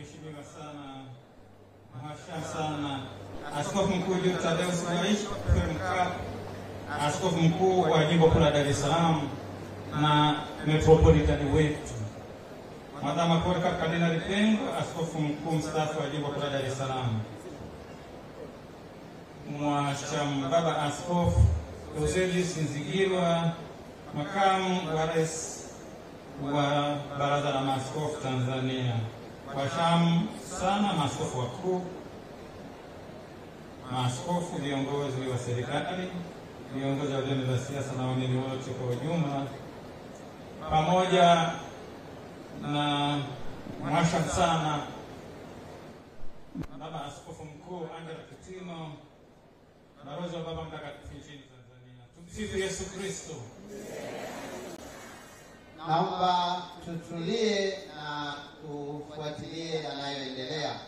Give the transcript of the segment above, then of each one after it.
Mheshimiwa sana, mhashamu sana Askofu Mkuu Jude Thaddaeus Ruwa'ichi, Askofu Mkuu wa Jimbo Kuu la Dar es Salaam na Metropolitan wetu, Madama Polycarp Kardinali Pengo, Askofu Mkuu mstaafu wa Jimbo Kuu la Dar es Salaam, Mhashamu Baba Askofu Eusebius Nzigilwa, Makamu wa Rais wa Baraza la Maaskofu Tanzania, washamu sana maaskofu wakuu, maaskofu, viongozi wa serikali, viongozi wa vyama vya siasa na waamini wote kwa ujumla, pamoja na mwashamu sana Baba Askofu Mkuu Angela Kitino, balozi wa Baba Mtakatifu nchini Tanzania. Tumsifu Yesu Kristo. Naomba tutulie na tufuatilie yanayoendelea.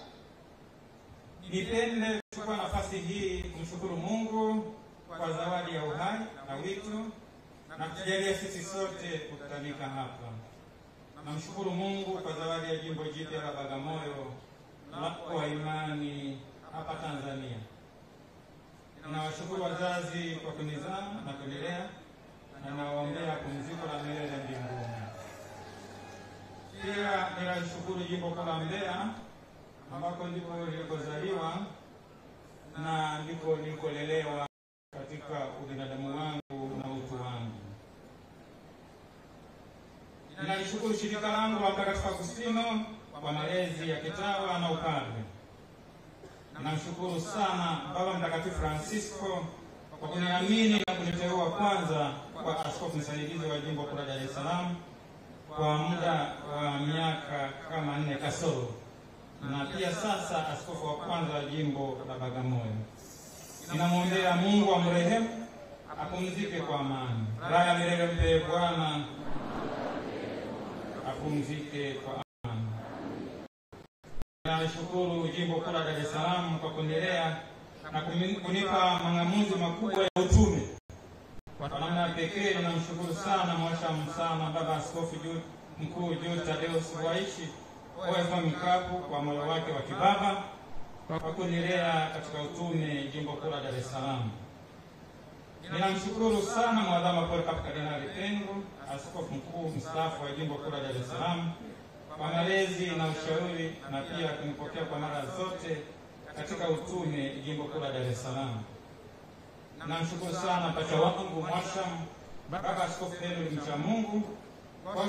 Nipende kuchukua nafasi hii kumshukuru Mungu kwa zawadi ya uhai na wito na kujalia sisi sote kukutanika hapa. Namshukuru Mungu kwa zawadi ya jimbo jipya la Bagamoyo la imani hapa Tanzania. Ninawashukuru wazazi kwa kunizaa na kunilea na nawaombea pumziko la milele mbinguni. Pia ninashukuru Jimbo Kuu la Mbeya ambako ndipo nilikozaliwa na ndipo nilikolelewa katika ubinadamu wangu na utu wangu. Ninashukuru shirika langu la Mtakatifu Agustino kwa malezi ya kitawa na upadre. Namshukuru sana Baba Mtakatifu Francisco kwa kuniamini na kuniteua kwanza kwa askofu msaidizi wa Jimbo Kuu la Dar es Salaam kwa muda wa miaka kama 4 kasoro, na pia sasa askofu wa kwanza wa Jimbo la Bagamoyo. Ninamwombea Mungu amrehemu, apumzike kwa amani. Raha milele mpe Bwana, apumzike kwa amani. Nashukuru Jimbo Kuu la Dar es Salaam kwa kunilea na kunipa mang'amuzi makubwa ya utume. Kwa namna pekee ninamshukuru sana mwashamu sana Baba Askofu Mkuu Jude Thaddaeus Ruwa'ichi OFM Kapu kwa moyo wake wa kibaba kwa kunilea katika utume Jimbo Kuu la Dar es Salaam. Ninamshukuru sana Mwadhama Polycarp Kardinali Pengo, Askofu Mkuu mstaafu wa Jimbo Kuu la Dar es Salaam, kwa malezi na ushauri na pia kunipokea kwa mara zote katika utume Jimbo Kuu la Dar es Salaam. Namshukuru sana pacha wangu mwashamu Baba Askofu Henry Mchamungu kwa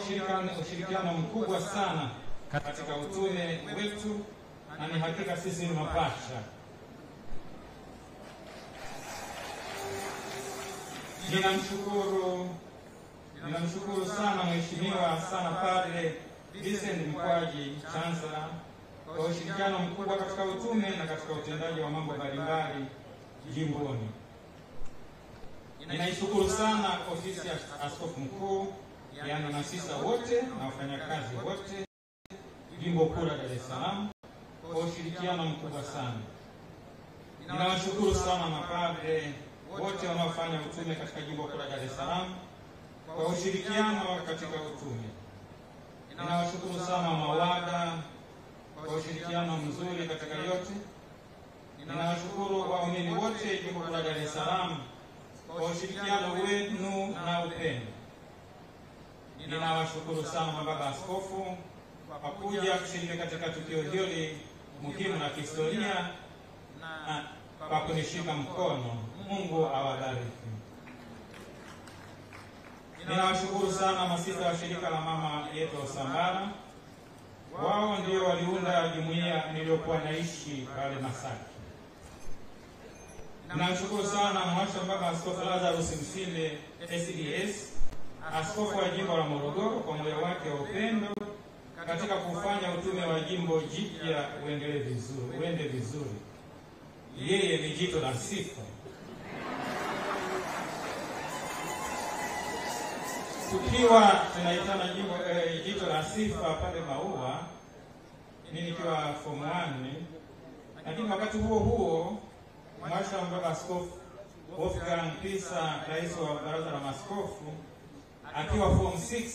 ushirikiano mkubwa sana katika utume wetu, na ni hakika sisi ni mapacha. Ninamshukuru sana Mheshimiwa sana Padre Vincent Mkwaji Chancellor kwa ushirikiano mkubwa katika utume na katika utendaji wa mambo mbalimbali jimboni. Ninaishukuru sana ofisi ya Askofu Mkuu, yaani masista wote na wafanyakazi wote Jimbo Kuu la Dar es Salaam kwa ushirikiano mkubwa sana. Ninawashukuru sana mapadre wote wanaofanya utume katika Jimbo Kuu la Dar es Salaam kwa ushirikiano katika utume. Ninawashukuru sana mawada kwa ushirikiano mzuri katika yote. Ninawashukuru waumini wote Jimbo Kuu la Dar es Salaam kwa ushirikiano wenu na upendo. Ninawashukuru sana mababa askofu kwa kuja kushiriki katika tukio hili muhimu na kihistoria na kwa kunishika mkono. Mungu awabariki. Ninawashukuru sana masista wa shirika la mama yetu Osambara. Wao ndio waliunda jumuiya niliyokuwa naishi pale Masaki. Ninamshukuru sana mwashamu Baba Askofu Lazarus Msinde SDS, askofu wa Jimbo la Morogoro kwa moyo wake wa upendo katika kufanya utume wa jimbo jipya uende vizuri. Yeye ni jito la sifa. Tukiwa tunaitana jito la sifa pale Maua, mimi nikiwa form 1, lakini wakati huo mwashamu Baba Askofu Wolfgang Pisa, rais wa Baraza la Maaskofu, akiwa form 6,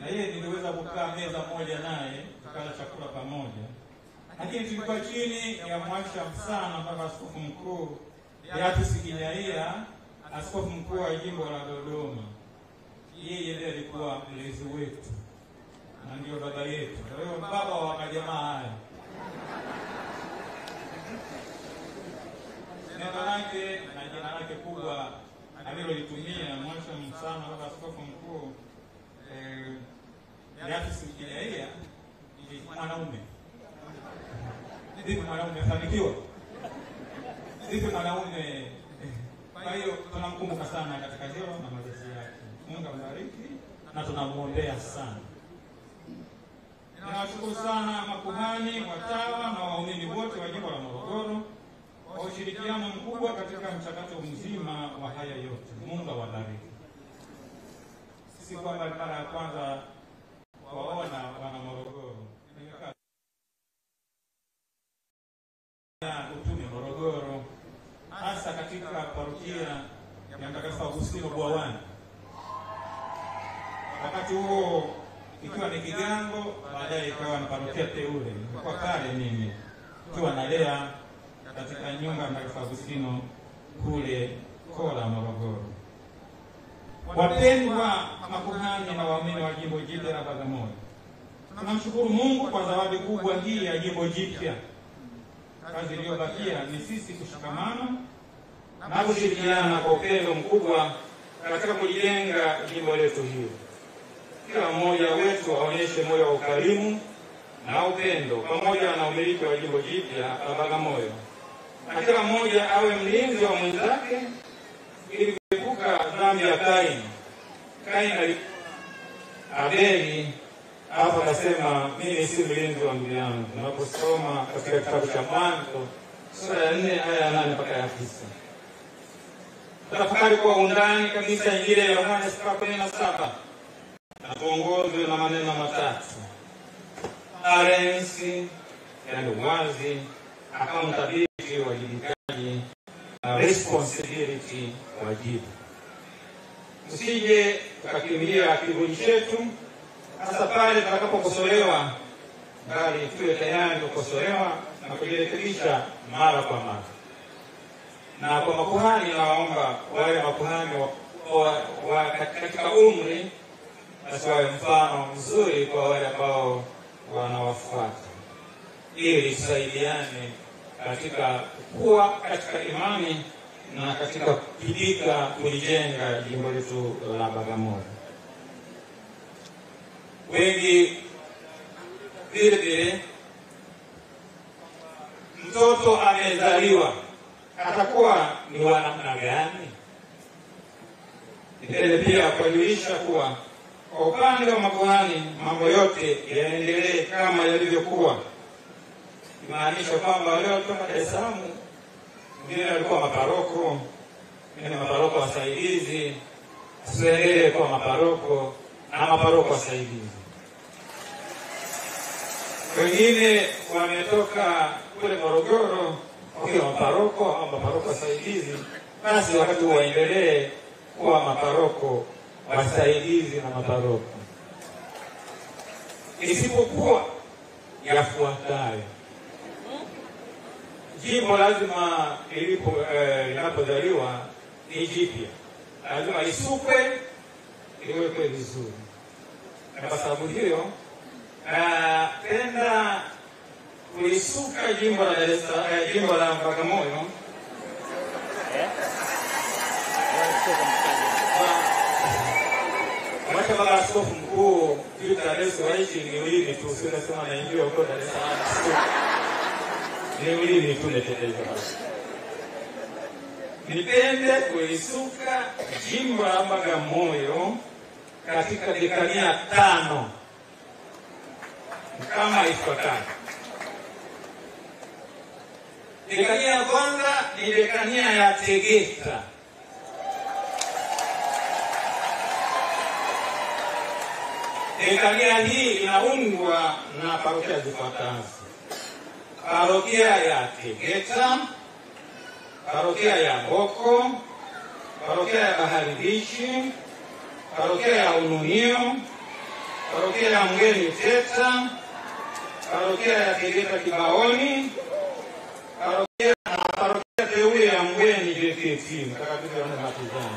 na yeye niliweza kukaa meza moja naye tukala chakula pamoja, lakini tulikuwa chini ya mwasha sana mpaka askofu mkuu Beatus Kinyaia, askofu mkuu wa jimbo la Dodoma. Yeye ndiye alikuwa mlezi wetu na ndio baba yetu. Kwa hiyo baba wa majamaa haya, neno lake na jina lake kubwa alilolitumia mwasha sana mpaka askofu mkuu Beatus Kinyaia ni mwanaume. Vipi mwanaume fanikiwa? Vipi mwanaume? Kwa hiyo tunamkumbuka sana katika hilo na malezi yake. Mungu ambariki na tunamuombea sana. Ninawashukuru sana makuhani, watawa na waumini wote wa jimbo la Morogoro kwa ushirikiano mkubwa katika mchakato mzima wa haya yote. Mungu awabariki. Si kwamba mara ya kwanza waona wana Morogoro. Utume Morogoro, hasa katika parokia ya Mtakatifu Agustino Bwawani. Wakati huo ikiwa ni Kigango, baadaye ikawa ni parokia teule. Kwa pale mimi ikiwa nalea katika nyumba ya Mtakatifu Agustino kule Kola Morogoro. Wapendwa makuhani na waumini wa jimbo jipya la Bagamoyo, tunamshukuru Mungu kwa zawadi kubwa hii ya jimbo jipya. Kazi iliyobakia ni sisi kushikamana na kushirikiana kwa upendo mkubwa katika kujenga jimbo letu hili. Kila mmoja wetu aonyeshe moyo wa ukarimu na upendo pamoja na umiliki wa jimbo jipya la Bagamoyo, na kila mmoja awe mlinzi wa mwenzake ili kuepuka dhambi ya Kaini. Kaini Abeli hapo akasema mimi si mlinzi wa ndugu yangu. Tunaposoma katika kitabu cha Mwanzo sura ya 4 aya ya 8 mpaka ya 9. Tafakari kwa undani kabisa Injili ya Yohana sura 17 na tuongozwe na maneno matatu: arensi, yaani wazi, accountability, wajibikaji, na responsibility, wajibu. Usije tukakimbia kiburi chetu hasa pale tutakapokosolewa, bali tuwe tayari kukosolewa na kujirekebisha mara kwa mara. Na kwa makuhani, nawaomba wale makuhani katika umri wasiwe mfano mzuri kwa wale ambao wanawafuata, ili tusaidiane katika kukua katika imani na katika kujibika kulijenga jimbo letu la Bagamoyo. Wengi vile vile mtoto amezaliwa atakuwa ni wa namna gani? Nipende pia kujulisha kuwa kwa upande wa makuhani mambo yote yanaendelea kama yalivyokuwa. Imaanisha kwamba wale kutoka Dar es Salaam wengine walikuwa maparoko, wengine maparoko wasaidizi, tuendelee kwa maparoko na maparoko wasaidizi. Wengine wametoka kule Morogoro wakiwa maparoko au maparoko wasaidizi, basi wakati waendelee kuwa maparoko wasaidizi na maparoko. Isipokuwa yafuatayo: jimbo lazima linapozaliwa ni jipya, lazima isukwe, iwekwe vizuri. Na kwa sababu hiyo napenda kulisuka jimbo la jimbo la Bagamoyo Mwaka baba askofu mkuu Dar es Salaam ni ulimi tu, sio nasema naingia huko Dar es Salaam. Ni ulimi tu neteleza. Nipende kulisuka jimbo la Bagamoyo katika dekania 5 kama ifuatavyo. Dekania ya kwanza ni dekania ya Tegeta. Dekania hii inaundwa na parokia zifuatazo: parokia ya Tegeta, parokia ya Boko, parokia ya Bahari Bichi, parokia ya Ununio, parokia ya Mgeni Teta, parokia ya Tegeta Kibaoni, parokia teule ya Mbweni JKT Mtakatifu Yohane Mbatizaji.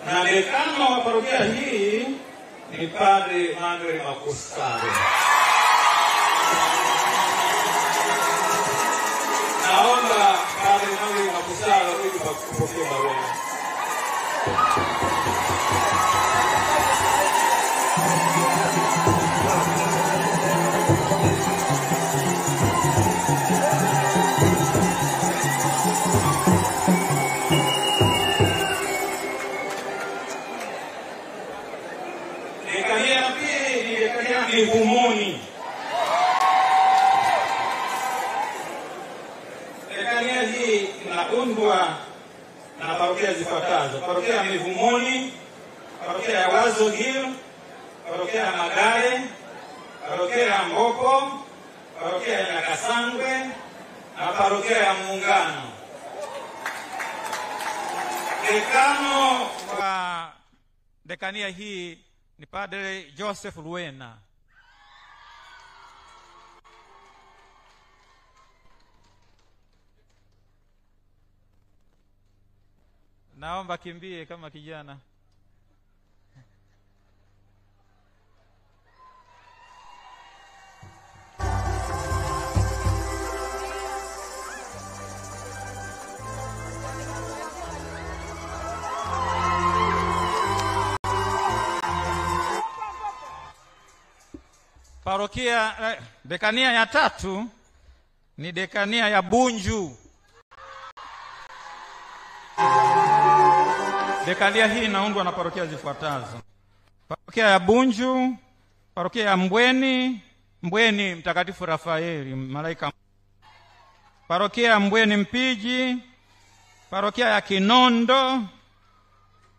Na dekano wa parokia hii ni Padre Manuel Makustare. Naomba Padre Manuel Makustare ili kupokea barua. Dekania pili ni dekania Mivumoni. Dekania hii inaundwa na parokia zifuatazo: parokia ya Mivumoni, parokia ya Wazo Hill, parokia ya Magale, parokia ya Mboko, parokia ya Nyakasangwe na parokia ya Muungano. Dekano wa dekania hii ni Padre Joseph Luena. Naomba kimbie kama kijana. Parokia dekania ya tatu ni dekania ya Bunju. Dekania hii inaundwa na parokia zifuatazo: parokia ya Bunju, parokia ya Mbweni Mtakatifu Rafaeli Malaika, parokia ya Mbweni Mpiji, parokia ya Kinondo,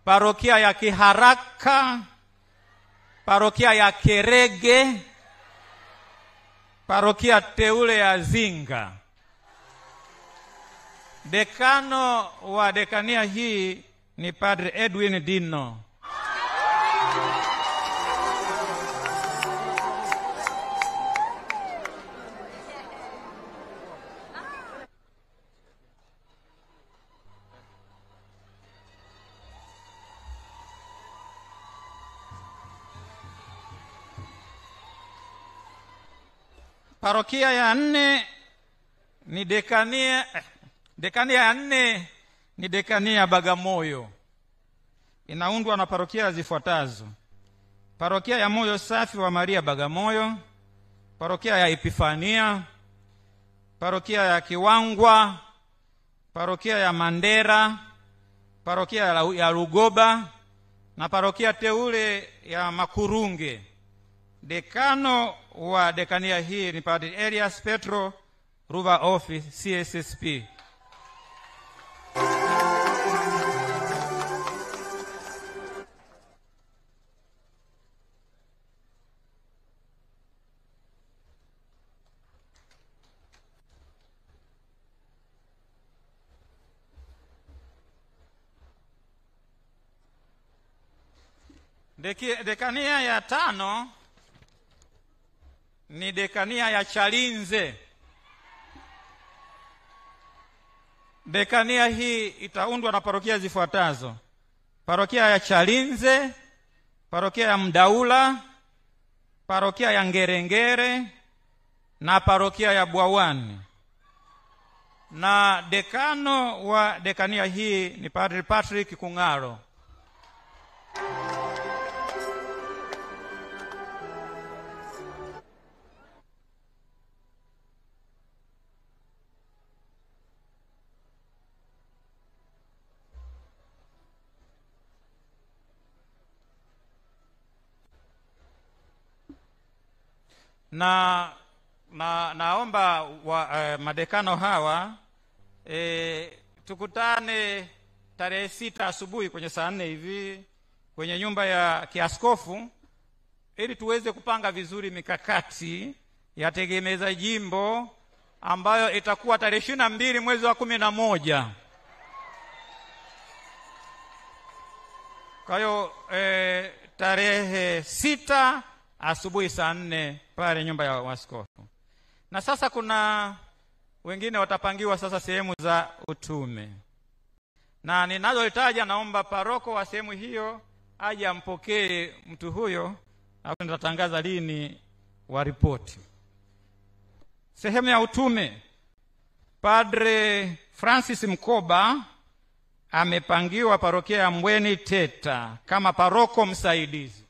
parokia ya Kiharaka, parokia ya Kerege, parokia teule ya Zinga. Dekano wa dekania hii ni Padre Edwin Dino. Parokia ya nne ni dekania ya nne ni dekania ya Bagamoyo. Inaundwa na parokia zifuatazo: parokia ya Moyo Safi wa Maria Bagamoyo, parokia ya Epifania, parokia ya Kiwangwa, parokia ya Mandera, parokia ya Lugoba na parokia teule ya Makurunge. Dekano wa dekania hii ni Padre Elias Petro Ruva Office CSSP. Dekania ya tano ni dekania ya Chalinze. Dekania hii itaundwa na parokia zifuatazo: parokia ya Chalinze, parokia ya Mdaula, parokia ya Ngerengere na parokia ya Bwawani. Na dekano wa dekania hii ni Padre Patrick Kungaro. Naomba madekano hawa tukutane tarehe 6 asubuhi kwenye saa 4 hivi kwenye nyumba ya kiaskofu ili tuweze kupanga vizuri mikakati ya tegemeza jimbo ambayo itakuwa tarehe 22 mwezi wa 11. Kwa hiyo tarehe 6 asubuhi saa 4 pale nyumba ya waskofu. Na sasa kuna wengine watapangiwa sasa sehemu za utume. Na ninazolitaja, naomba paroko wa sehemu hiyo aje ampokee mtu huyo, hapo nitatangaza lini wa ripoti. Sehemu ya utume, Padre Francis Mkoba amepangiwa parokia ya Mbweni Teta kama paroko msaidizi.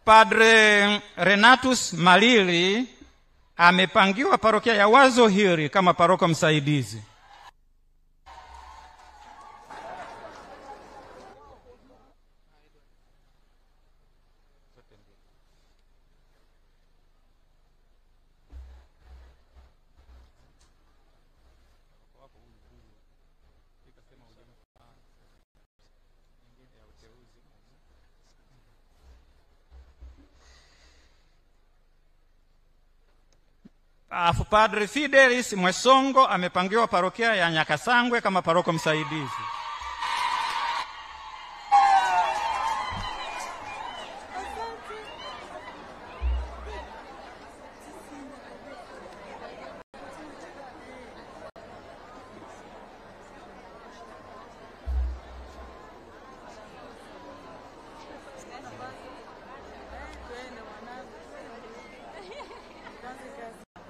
Padre Renatus Malili amepangiwa parokia ya Wazo Hiri kama paroko msaidizi. Padre Fidelis Mwesongo amepangiwa parokia ya Nyakasangwe kama paroko msaidizi.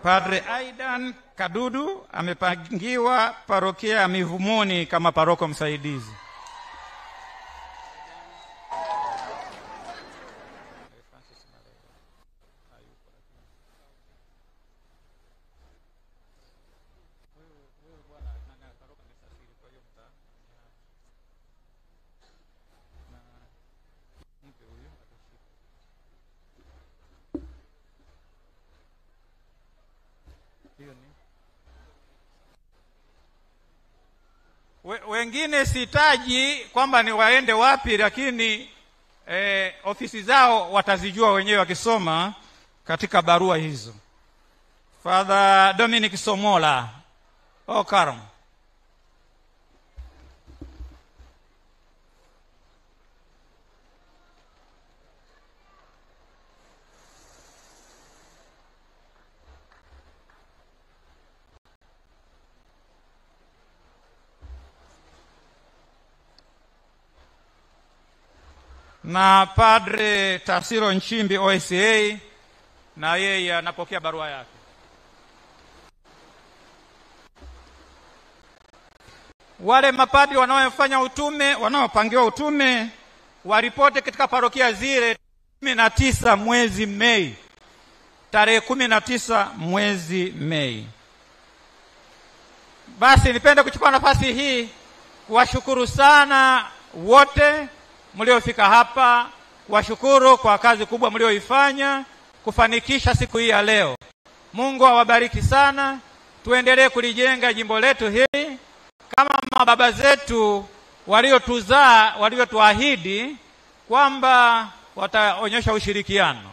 Padre Aidan Kadudu amepangiwa parokia ya Mivumoni kama paroko msaidizi. Wengine sitaji kwamba ni waende wapi, lakini ofisi zao watazijua wenyewe wakisoma katika barua hizo. Father Dominic Somola Okaram. Na Padre Tarsilo Nchimbi OSA, na yeye anapokea barua yake. Wale mapadri wanaofanya utume, wanaopangiwa utume, waripote katika parokia zile 19 mwezi Mei. Tarehe 19 mwezi Mei. Basi nipende kuchukua nafasi hii kuwashukuru sana wote mliofika hapa, kuwashukuru kwa kazi kubwa mlioifanya kufanikisha siku hii ya leo. Mungu awabariki sana. Tuendelee kulijenga jimbo letu hili kama mababa zetu waliotuzaa, waliotuahidi kwamba wataonyesha ushirikiano.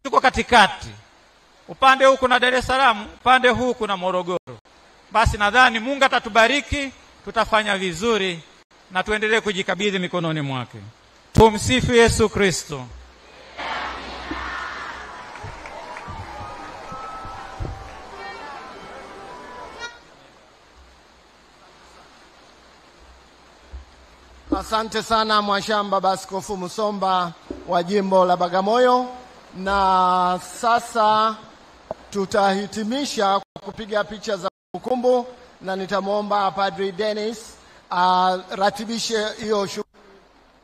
Tuko katikati. Upande huu kuna Dar es Salaam, upande huu kuna Morogoro. Basi nadhani Mungu atatubariki, tutafanya vizuri na tuendelee kujikabidhi mikononi mwake. Tumsifu Yesu Kristo. Asante sana Mwashamba Baskofu Musomba wa jimbo la Bagamoyo. Na sasa tutahitimisha kwa kupiga picha za kumbukumbu, na nitamwomba Padre Dennis ratibishe hiyo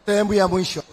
sehemu ya mwisho.